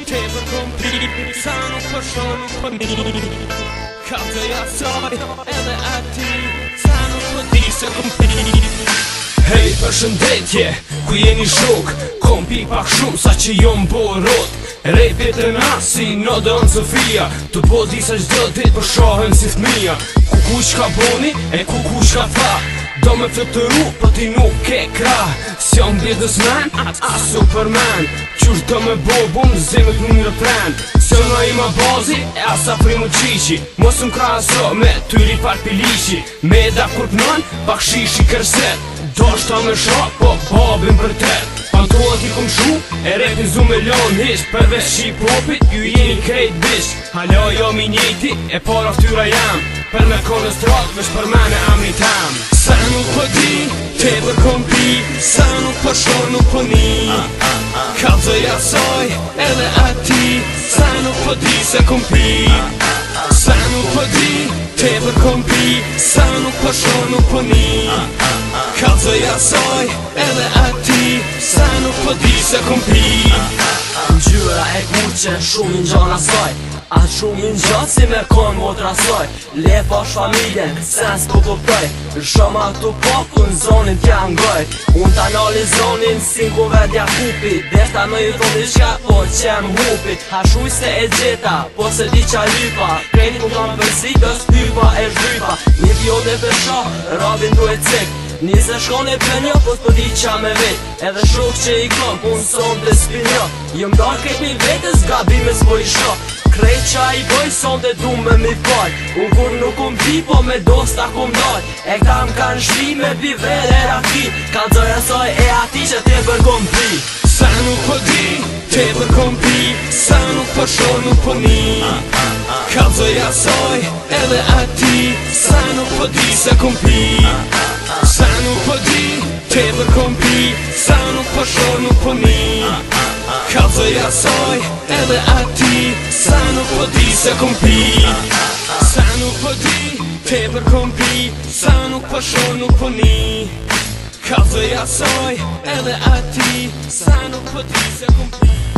te për kompli sa nuk përshon nuk përni ka të jasoj edhe ati sa nuk përdi se kompli. Hej përshëndetje, ku jeni shok, kompi pak shumë sa që jo m'borot. Repit e nasi, no don Sofia, të po disa gjdo dit për shohen si fmija. Ku shka boni, e ku shka tha, do me flutëru, po ti nuk ke krah. Si jam bjedësmen, a Superman, qysh do me bobun, zemët në një refren. Se në ima bazi, e asa primu qiqi, mos më kraso me tyri par pilishi. Me da kur pnon, pak shishi kërset, do shta me shok, po babin për tet. Pantohat i kom shu, e repin zu me lon hish, përveç ship-hopit, ju jeni krejt bish. Halo jo mi njeti, e para ftyra jam, për me kone strat, vesh për mene amri tam. Sa nuk po di, te për kompi, sa nuk po shon nuk po ni ka të jasoj, edhe ati, sa nuk po di se kompi. Sa nuk po di, te për kompi, sa nuk po shon nuk po ni ka të jasoj, edhe ati, sa nuk po di se kompi. Ngjyra e kuqe, shumë i ngjana saj, atë shumë i ngjat si me kon motra saj. Lepa është familjen, sens po kuptoj, shoma këtu paku në zonin t'ja ngoj. Unë t'anali zonin si n'ku vedja kupi, deshta me ju thonë diqka, po qem hupi. Hashuj se e gjeta, po se di qa lypa, krejt mu kam përsi, dës hypa e zhypa. Një pjode për shah, rabin du e cik, nise shkon e për një, po s'po di qa me vet. Edhe shok që i kom, unë son të spinjo, jëm dar kejt mi vetës, gabime s'po i shok. Krejt qa i boj, son të du me mi fal, unë kur nuk pi, po me dosta kum dal. E këta m'kan shpi me pi vele raki, ka dzoja soj e ati që te për kompi. Sa nuk po di, te për kompi, sa nuk po shon nuk po ni ka dzoja soj, edhe ati, sa nuk po di se kompi. Sa nuk po di, te për kompi, sa nuk po shon nuk po ni ka dzoja soj, edhe ati, sa nuk po di se kompi. Sa nuk po di, te për kompi, sa nuk po shon nuk po ni ka të jasoj, edhe ati, sa nuk po di se kompi.